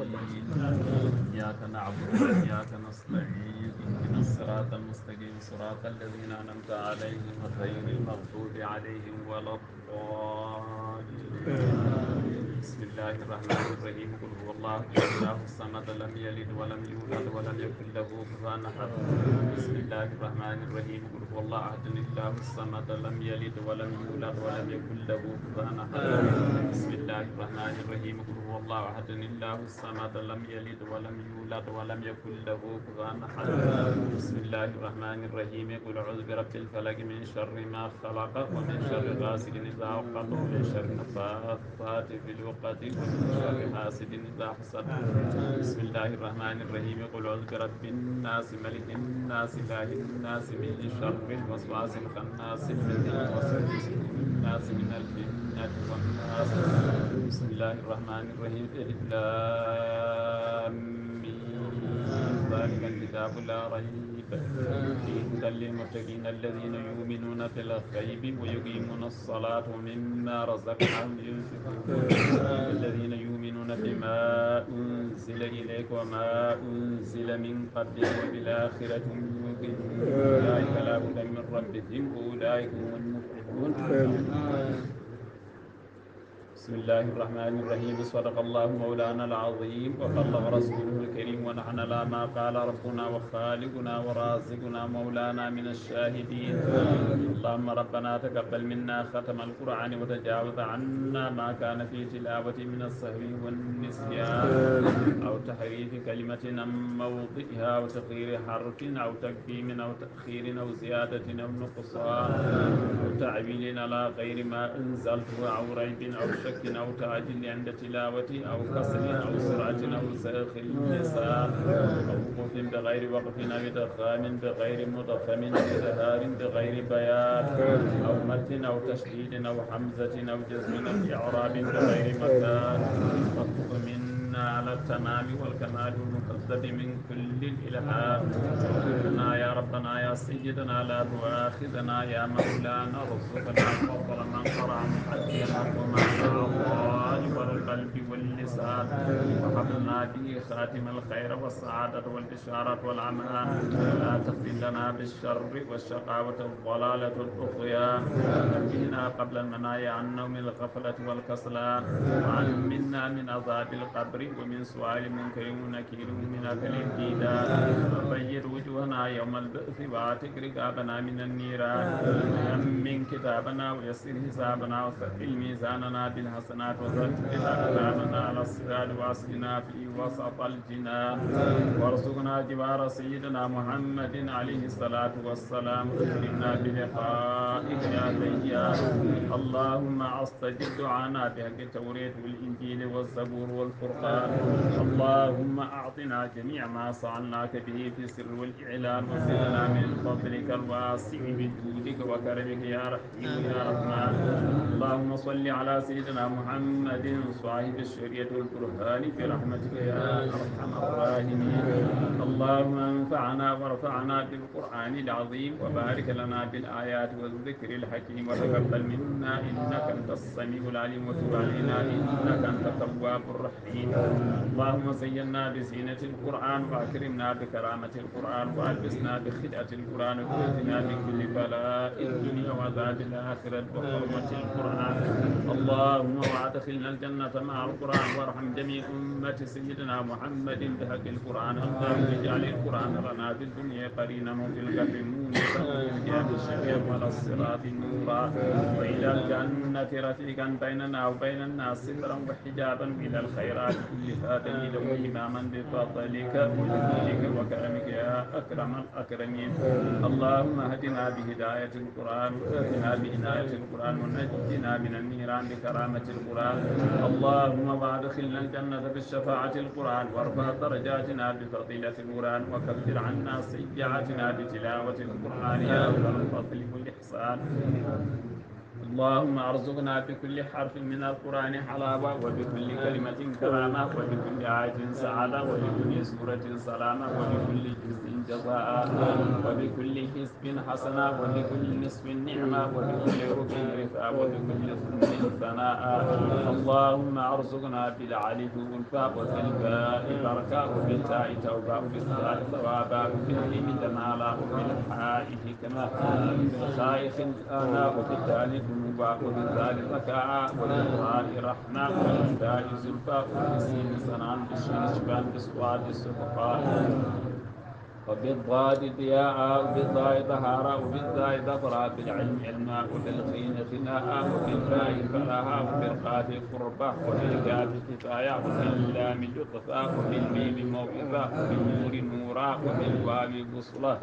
الدين إياك نعبد وإياك نستعين اهدنا الصراط المستقيم صراط الذين أنعمت عليهم غير المغضوب عليهم ولا الضالين بسم الله الرحمن الرحيم قل هو الله الله الصمد لم يلد ولم يولد ولم يكن له كفوا أحد بسم الله الرحمن الرحيم قل هو الله أحد الله الصمد لم يلد ولم يولد ولم يكن له كفوا أحد بسم الله الرحمن الرحيم قل هو الله أحد الله الصمد لم يلد ولم يولد ولم يكن له كفوا أحد بسم الله الرحمن الرحيم قل أعوذ برب الفلق من شر ما خلق ومن شر غاسق إذا وقب ومن شر النفاثات في العقد ومن شر حاسد إذا حسد بسم الله الرحمن الرحيم قل أعوذ برب الناس ملك الناس إله الناس من شر الوسواس الخناس الذي يوسوس في صدور الناس من الجنة والناس بسم الله الرحمن الرحيم ألف لام ميم ذلك الكتاب لا ريب فيه هدى للمتقين الذين يؤمنون بالغيب ويقيمون الصلاة ومما رزقناهم ينفقون الذين يؤمنون بما أنزل إليك وما أنزل من قبلك وبالآخرة هم يوقنون أولئك لا هدى من ربهم وأولئك هم المفلحون بسم الله الرحمن الرحيم صدق الله مولانا العظيم وبلغ رسوله الكريم ونحن لا ما قال ربنا وخالقنا ورازقنا مولانا من الشاهدين اللهم ربنا تقبل منا ختم القرآن وتجاوز عنا ما كان في تلاوة من السهو والنسيان أو تحريف كلمة عن موضعها أو تغيير حرف أو تقديم أو تأخير أو زيادة أو نقصان أو تعويل على غير ما أنزلته أو ريب أو شك أو تعجيل عند تلاوته أو كسر أو سرعة أو زيغ اللسان أو وقوف بغير وقف أو إدغام بغير مدغم أو إظهار بغير بيان أو مد أو تشديد أو حمزة أو جزم أو إعراب بغير مكان واكتب منا على التمام والكمال المكذب من كل الإلحاد ربنا يا ربنا يا سيدنا لا تؤاخذنا يا مولانا ارزقنا فضل من قرأ محدثا ومعنى ظاهر القلب واللسان وحبنا به خاتم الخير والسعادة والبشارة والأمان لا تفتن لنا بالشر والشقاوة والضلالة والطغيان نبهنا قبل المنايا عن نوم الغفلة والكسلان وعلمنا من عذاب القبر ومن سؤال منكر ونكير من أكل الديدان وبيض وجوهنا يوم البعث واعتق رقابنا من النيران ويمن كتابنا ويسر حسابنا وثقل ميزاننا بالحسنات وثبت أقدامنا على الصراط وأسقنا في وسط الجنان وارزقنا جوار سيدنا محمد عليه الصلاة والسلام اكرمنا بلقائك يا ديان اللهم استجب دعانا بحق التوراة والإنجيل والزبور والفرقان اللهم أعطنا جميع ما سألناك به في السر والإعلان وزدنا من فضلك الواسع بجودك وكرمك يا رحيم يا رحمن اللهم صل على سيدنا محمد صاحب الشريعة والبرهان برحمتك يا أرحم الراحمين اللهم انفعنا وارفعنا بالقرآن العظيم وبارك لنا بالآيات والذكر الحكيم وتقبل منا إنك أنت السميع العليم وتب علينا إنك أنت التواب الرحيم اللهم زينا بزينة القرآن وأكرمنا بكرامة القرآن وألبسنا بخدعة القرآن وأجنا من كل بلاء الدنيا وعذاب الآخرة وحرمة القرآن اللهم وأدخلنا الجنة مع القرآن وارحم جميع أمة سيدنا محمد بحق القرآن اللهم اجعل القرآن لنا في الدنيا قرينا وفي القبر مونسا وفي القيام شفيعا وعلى الصراط نورا وإلى الجنة رفيقا بيننا وبين الناس سترا وحجابا إلى الخيرات كلها دليلا وإماما بفضلك وجودك وكرمك يا أكرم الأكرمين اللهم اهدنا بهداية القرآن وآتنا بعناية القرآن ونجنا من النيران بكرامة القرآن اللهم وادخلنا الجنة بالشفاعة القرآن وارفع درجاتنا بفضيلة القرآن وكفر عنا سيئاتنا بتلاوة القرآن يا ذا الفضل والإحسان اللهم ارزقنا بكل حرف من القرآن حلاوة، وبكل كلمة كرامة، وبكل آية سعادة، وبكل سورة سلامة، وبكل جزء جزاء، وبكل حزب حسنة، وبكل نصف نعمة، وبكل ربع رفعة، وبكل ثمن ثناء. اللهم ارزقنا بالعلف والفاء وبالباء بركة، وبالتاء توبة، وبالثاء ثوابا، وبالميم جمالا، وبالحاء حكمة، وبالخاء خلقانا، وبالدال ذنوبا، وبالذال ذكاء، وبالراء رحمة، وبالتاء زلفى، وبالسين سنان، بالشين شفان، بالصاد صدقاء، وبالضاد ضياء، وبالضاء طهارة، وبالذاء ظفرا، بالعلم علما، وبالخين خناء، وبالفاء فلاها، وبالقاف قربة، وبالكاف كفاية، وباللام لطفا، وبالميم موعظة، وبالنور نورا، وبالواو بصلة،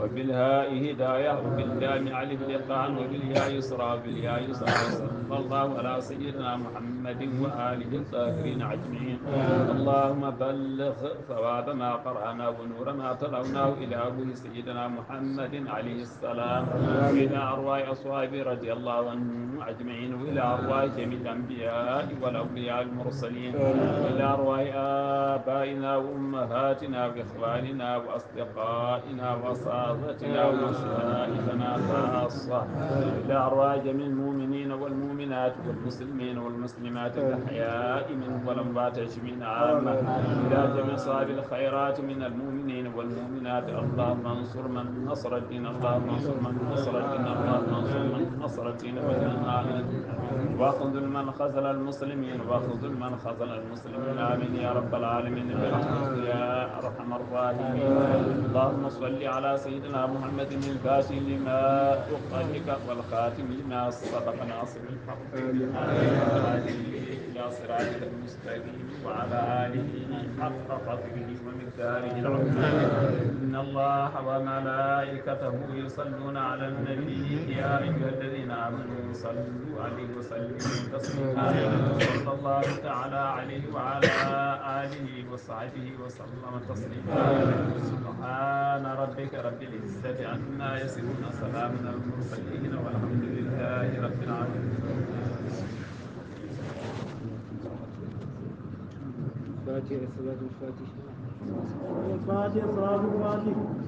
وبالهاء هداية، وباللام علف لقان، وبالياء يسرى، وبالياء يسرى. صلى الله على سيدنا محمد وآله الطاهرين أجمعين. اللهم بلغ ثواب ما قرأنا ونور ما تلوناه إلى أبوه سيدنا محمد عليه السلام، وإلى أرواح أصحابه رضي الله عنهم أجمعين، وإلى أرواح جميع الأنبياء والأولياء المرسلين، وإلى أرواح آبائنا وأمهاتنا وإخواننا وأصدقائنا وأساتذتنا ومشايخنا خاصة، إلى أرواح جميع المؤمنين والمؤمنات والمسلمين والمسلمات الأحياء منهم والأموات أجمعين عامة، إلى جميع صاحب الخيرات من المؤمنين والمؤمنات. اللهم انصر من نصر الدين، اللهم انصر من نصر الدين، اللهم انصر من نصر الدين والدين. آمين. واخذل من خذل المسلمين، واخذل من خذل المسلمين. آمين يا رب العالمين برحمتك يا أرحم الراحمين. اللهم صل على سيدنا محمد الفاتح لما أغلق والخاتم لما سبق ناصر الحق إلى صراطك المستقيم، وعلى آله حق قدره ومقداره العظيم. إن الله وملائكته يصلون على النبي، يا أيها الذين آمنوا صلوا عليه وسلموا تسليما. صلى الله تعالى عليه وعلى آله وصحبه وسلم تسليما. سبحان ربك رب العزة عما يصفون، سلام على المرسلين، والحمد لله رب العالمين. الفاتحة صلاة الفاتحة. الفاتحة صلاة الفاتحة.